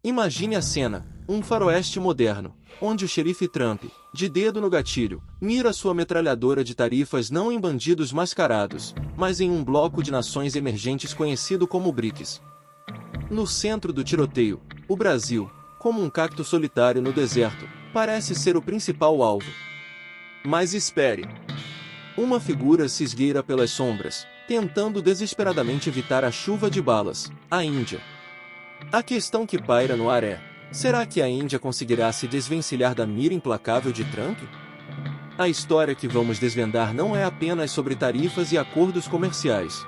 Imagine a cena, um faroeste moderno, onde o xerife Trump, de dedo no gatilho, mira sua metralhadora de tarifas não em bandidos mascarados, mas em um bloco de nações emergentes conhecido como BRICS. No centro do tiroteio, o Brasil, como um cacto solitário no deserto, parece ser o principal alvo. Mas espere! Uma figura se esgueira pelas sombras, tentando desesperadamente evitar a chuva de balas: a Índia. A questão que paira no ar é: será que a Índia conseguirá se desvencilhar da mira implacável de Trump? A história que vamos desvendar não é apenas sobre tarifas e acordos comerciais.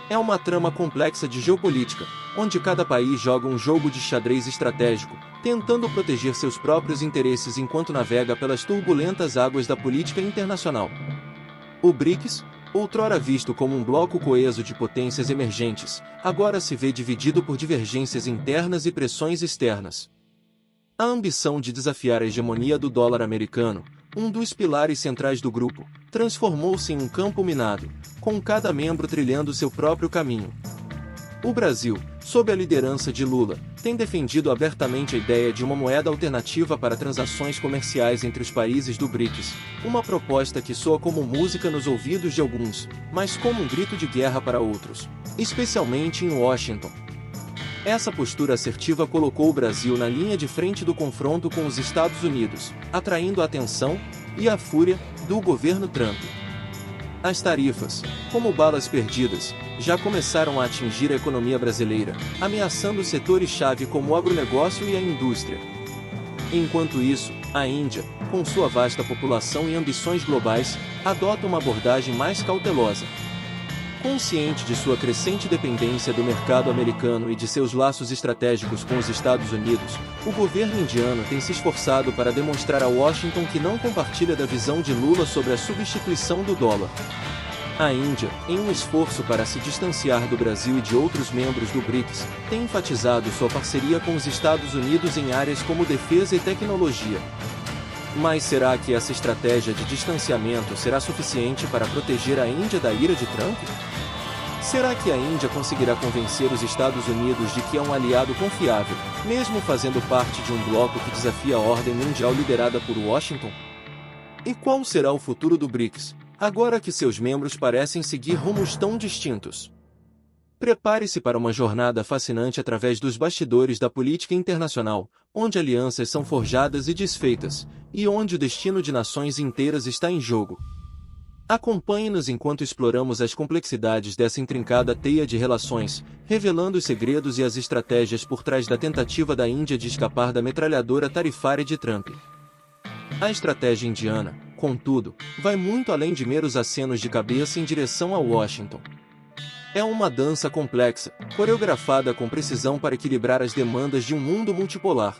É uma trama complexa de geopolítica, onde cada país joga um jogo de xadrez estratégico, tentando proteger seus próprios interesses enquanto navega pelas turbulentas águas da política internacional. O BRICS, outrora visto como um bloco coeso de potências emergentes, agora se vê dividido por divergências internas e pressões externas. A ambição de desafiar a hegemonia do dólar americano, um dos pilares centrais do grupo, transformou-se em um campo minado, com cada membro trilhando seu próprio caminho. O Brasil, sob a liderança de Lula, tem defendido abertamente a ideia de uma moeda alternativa para transações comerciais entre os países do BRICS, uma proposta que soa como música nos ouvidos de alguns, mas como um grito de guerra para outros, especialmente em Washington. Essa postura assertiva colocou o Brasil na linha de frente do confronto com os Estados Unidos, atraindo a atenção e a fúria do governo Trump. As tarifas, como balas perdidas, já começaram a atingir a economia brasileira, ameaçando setores-chave como o agronegócio e a indústria. Enquanto isso, a Índia, com sua vasta população e ambições globais, adota uma abordagem mais cautelosa. Consciente de sua crescente dependência do mercado americano e de seus laços estratégicos com os Estados Unidos, o governo indiano tem se esforçado para demonstrar a Washington que não compartilha da visão de Lula sobre a substituição do dólar. A Índia, em um esforço para se distanciar do Brasil e de outros membros do BRICS, tem enfatizado sua parceria com os Estados Unidos em áreas como defesa e tecnologia. Mas será que essa estratégia de distanciamento será suficiente para proteger a Índia da ira de Trump? Será que a Índia conseguirá convencer os Estados Unidos de que é um aliado confiável, mesmo fazendo parte de um bloco que desafia a ordem mundial liderada por Washington? E qual será o futuro do BRICS, agora que seus membros parecem seguir rumos tão distintos? Prepare-se para uma jornada fascinante através dos bastidores da política internacional, onde alianças são forjadas e desfeitas, e onde o destino de nações inteiras está em jogo. Acompanhe-nos enquanto exploramos as complexidades dessa intrincada teia de relações, revelando os segredos e as estratégias por trás da tentativa da Índia de escapar da metralhadora tarifária de Trump. A estratégia indiana, contudo, vai muito além de meros acenos de cabeça em direção a Washington. É uma dança complexa, coreografada com precisão para equilibrar as demandas de um mundo multipolar.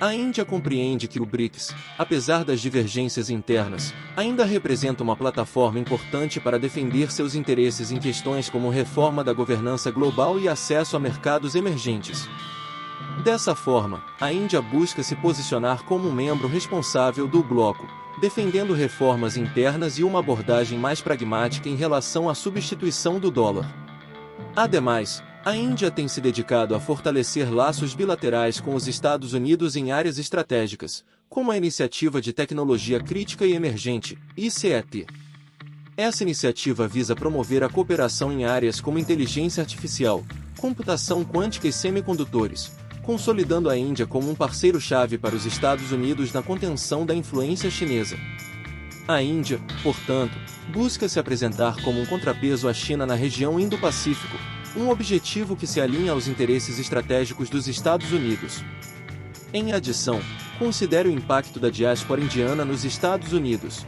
A Índia compreende que o BRICS, apesar das divergências internas, ainda representa uma plataforma importante para defender seus interesses em questões como reforma da governança global e acesso a mercados emergentes. Dessa forma, a Índia busca se posicionar como um membro responsável do bloco, defendendo reformas internas e uma abordagem mais pragmática em relação à substituição do dólar. Ademais, a Índia tem se dedicado a fortalecer laços bilaterais com os Estados Unidos em áreas estratégicas, como a Iniciativa de Tecnologia Crítica e Emergente, ICET. Essa iniciativa visa promover a cooperação em áreas como inteligência artificial, computação quântica e semicondutores, consolidando a Índia como um parceiro-chave para os Estados Unidos na contenção da influência chinesa. A Índia, portanto, busca se apresentar como um contrapeso à China na região Indo-Pacífico, um objetivo que se alinha aos interesses estratégicos dos Estados Unidos. Em adição, considere o impacto da diáspora indiana nos Estados Unidos.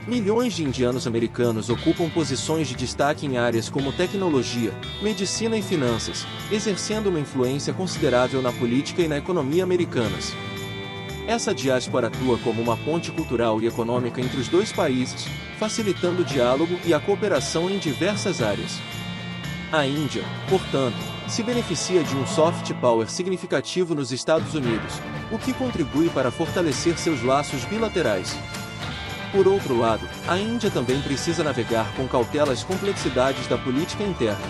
Milhões de indianos americanos ocupam posições de destaque em áreas como tecnologia, medicina e finanças, exercendo uma influência considerável na política e na economia americanas. Essa diáspora atua como uma ponte cultural e econômica entre os dois países, facilitando o diálogo e a cooperação em diversas áreas. A Índia, portanto, se beneficia de um soft power significativo nos Estados Unidos, o que contribui para fortalecer seus laços bilaterais. Por outro lado, a Índia também precisa navegar com cautela as complexidades da política interna.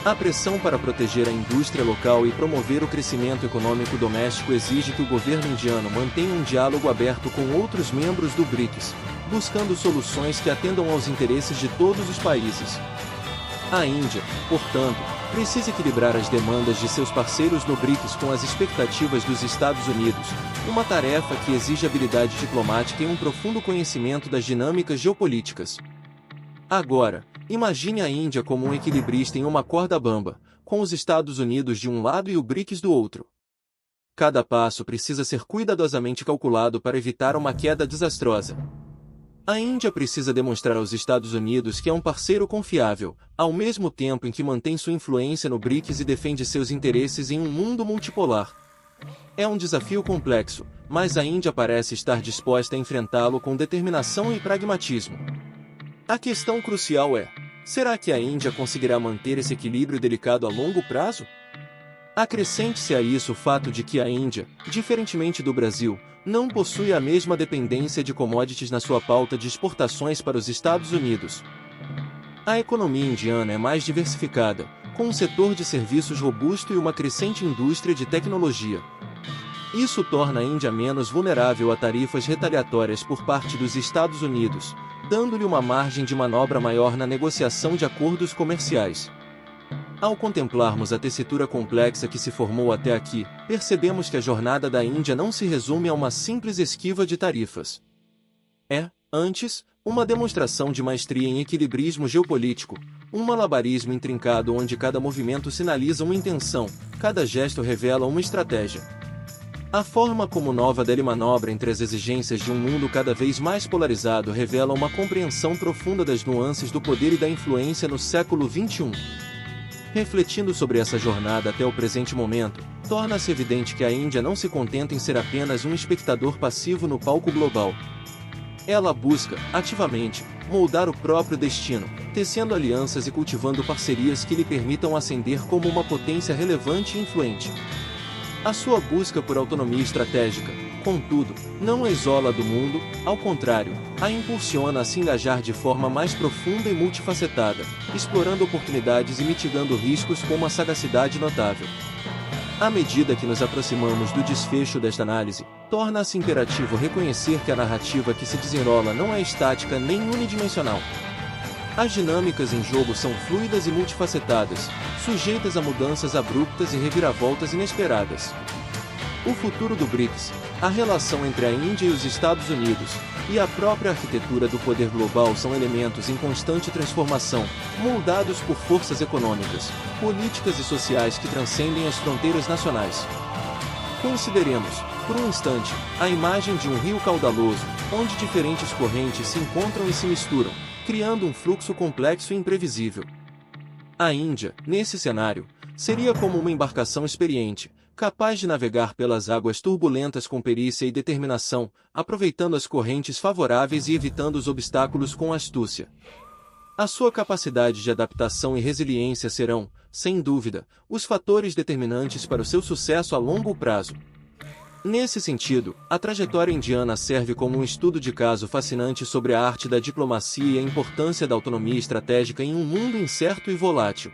A pressão para proteger a indústria local e promover o crescimento econômico doméstico exige que o governo indiano mantenha um diálogo aberto com outros membros do BRICS, buscando soluções que atendam aos interesses de todos os países. A Índia, portanto, precisa equilibrar as demandas de seus parceiros no BRICS com as expectativas dos Estados Unidos, uma tarefa que exige habilidade diplomática e um profundo conhecimento das dinâmicas geopolíticas. Agora, imagine a Índia como um equilibrista em uma corda bamba, com os Estados Unidos de um lado e o BRICS do outro. Cada passo precisa ser cuidadosamente calculado para evitar uma queda desastrosa. A Índia precisa demonstrar aos Estados Unidos que é um parceiro confiável, ao mesmo tempo em que mantém sua influência no BRICS e defende seus interesses em um mundo multipolar. É um desafio complexo, mas a Índia parece estar disposta a enfrentá-lo com determinação e pragmatismo. A questão crucial é: será que a Índia conseguirá manter esse equilíbrio delicado a longo prazo? Acrescente-se a isso o fato de que a Índia, diferentemente do Brasil, não possui a mesma dependência de commodities na sua pauta de exportações para os Estados Unidos. A economia indiana é mais diversificada, com um setor de serviços robusto e uma crescente indústria de tecnologia. Isso torna a Índia menos vulnerável a tarifas retaliatórias por parte dos Estados Unidos, dando-lhe uma margem de manobra maior na negociação de acordos comerciais. Ao contemplarmos a tessitura complexa que se formou até aqui, percebemos que a jornada da Índia não se resume a uma simples esquiva de tarifas. É, antes, uma demonstração de maestria em equilibrismo geopolítico, um malabarismo intrincado onde cada movimento sinaliza uma intenção, cada gesto revela uma estratégia. A forma como Nova Delhi manobra entre as exigências de um mundo cada vez mais polarizado revela uma compreensão profunda das nuances do poder e da influência no século XXI. Refletindo sobre essa jornada até o presente momento, torna-se evidente que a Índia não se contenta em ser apenas um espectador passivo no palco global. Ela busca, ativamente, moldar o próprio destino, tecendo alianças e cultivando parcerias que lhe permitam ascender como uma potência relevante e influente. A sua busca por autonomia estratégica, contudo, não a isola do mundo, ao contrário, a impulsiona a se engajar de forma mais profunda e multifacetada, explorando oportunidades e mitigando riscos com uma sagacidade notável. À medida que nos aproximamos do desfecho desta análise, torna-se imperativo reconhecer que a narrativa que se desenrola não é estática nem unidimensional. As dinâmicas em jogo são fluidas e multifacetadas, sujeitas a mudanças abruptas e reviravoltas inesperadas. O futuro do BRICS, a relação entre a Índia e os Estados Unidos, e a própria arquitetura do poder global são elementos em constante transformação, moldados por forças econômicas, políticas e sociais que transcendem as fronteiras nacionais. Consideremos, por um instante, a imagem de um rio caudaloso, onde diferentes correntes se encontram e se misturam, criando um fluxo complexo e imprevisível. A Índia, nesse cenário, seria como uma embarcação experiente, capaz de navegar pelas águas turbulentas com perícia e determinação, aproveitando as correntes favoráveis e evitando os obstáculos com astúcia. A sua capacidade de adaptação e resiliência serão, sem dúvida, os fatores determinantes para o seu sucesso a longo prazo. Nesse sentido, a trajetória indiana serve como um estudo de caso fascinante sobre a arte da diplomacia e a importância da autonomia estratégica em um mundo incerto e volátil.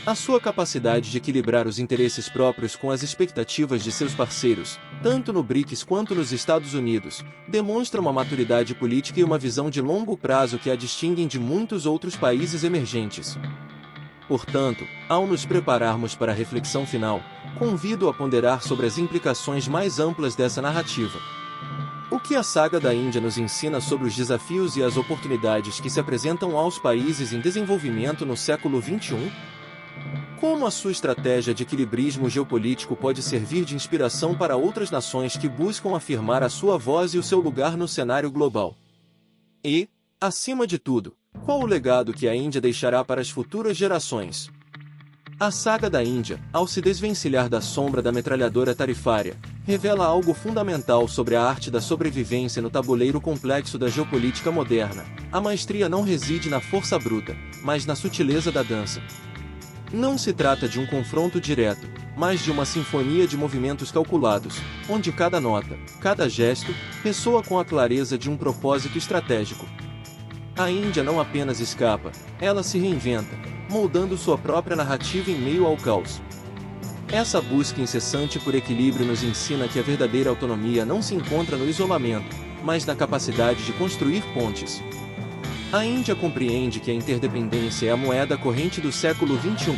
A sua capacidade de equilibrar os interesses próprios com as expectativas de seus parceiros, tanto no BRICS quanto nos Estados Unidos, demonstra uma maturidade política e uma visão de longo prazo que a distinguem de muitos outros países emergentes. Portanto, ao nos prepararmos para a reflexão final, convido a ponderar sobre as implicações mais amplas dessa narrativa. O que a saga da Índia nos ensina sobre os desafios e as oportunidades que se apresentam aos países em desenvolvimento no século XXI? Como a sua estratégia de equilibrismo geopolítico pode servir de inspiração para outras nações que buscam afirmar a sua voz e o seu lugar no cenário global? E, acima de tudo, qual o legado que a Índia deixará para as futuras gerações? A saga da Índia, ao se desvencilhar da sombra da metralhadora tarifária, revela algo fundamental sobre a arte da sobrevivência no tabuleiro complexo da geopolítica moderna. A maestria não reside na força bruta, mas na sutileza da dança. Não se trata de um confronto direto, mas de uma sinfonia de movimentos calculados, onde cada nota, cada gesto, ressoa com a clareza de um propósito estratégico. A Índia não apenas escapa, ela se reinventa, moldando sua própria narrativa em meio ao caos. Essa busca incessante por equilíbrio nos ensina que a verdadeira autonomia não se encontra no isolamento, mas na capacidade de construir pontes. A Índia compreende que a interdependência é a moeda corrente do século XXI,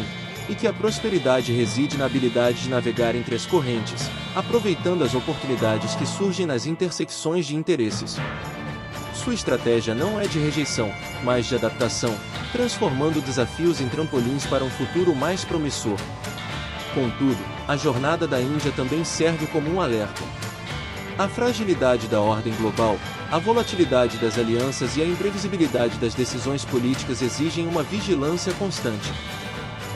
e que a prosperidade reside na habilidade de navegar entre as correntes, aproveitando as oportunidades que surgem nas intersecções de interesses. Sua estratégia não é de rejeição, mas de adaptação, transformando desafios em trampolins para um futuro mais promissor. Contudo, a jornada da Índia também serve como um alerta. A fragilidade da ordem global, a volatilidade das alianças e a imprevisibilidade das decisões políticas exigem uma vigilância constante.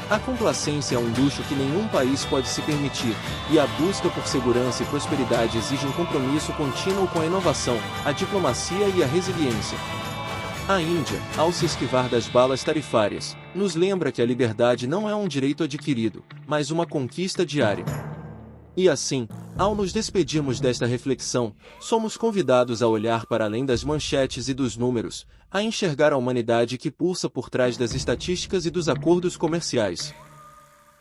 A complacência é um luxo que nenhum país pode se permitir, e a busca por segurança e prosperidade exige um compromisso contínuo com a inovação, a diplomacia e a resiliência. A Índia, ao se esquivar das balas tarifárias, nos lembra que a liberdade não é um direito adquirido, mas uma conquista diária. E assim, ao nos despedirmos desta reflexão, somos convidados a olhar para além das manchetes e dos números, a enxergar a humanidade que pulsa por trás das estatísticas e dos acordos comerciais.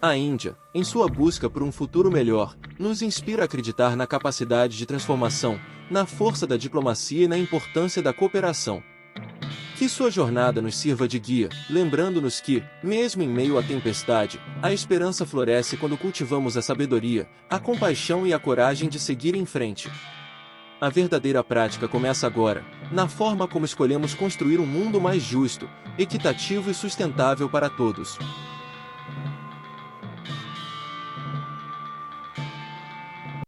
A Índia, em sua busca por um futuro melhor, nos inspira a acreditar na capacidade de transformação, na força da diplomacia e na importância da cooperação. Que sua jornada nos sirva de guia, lembrando-nos que, mesmo em meio à tempestade, a esperança floresce quando cultivamos a sabedoria, a compaixão e a coragem de seguir em frente. A verdadeira prática começa agora, na forma como escolhemos construir um mundo mais justo, equitativo e sustentável para todos.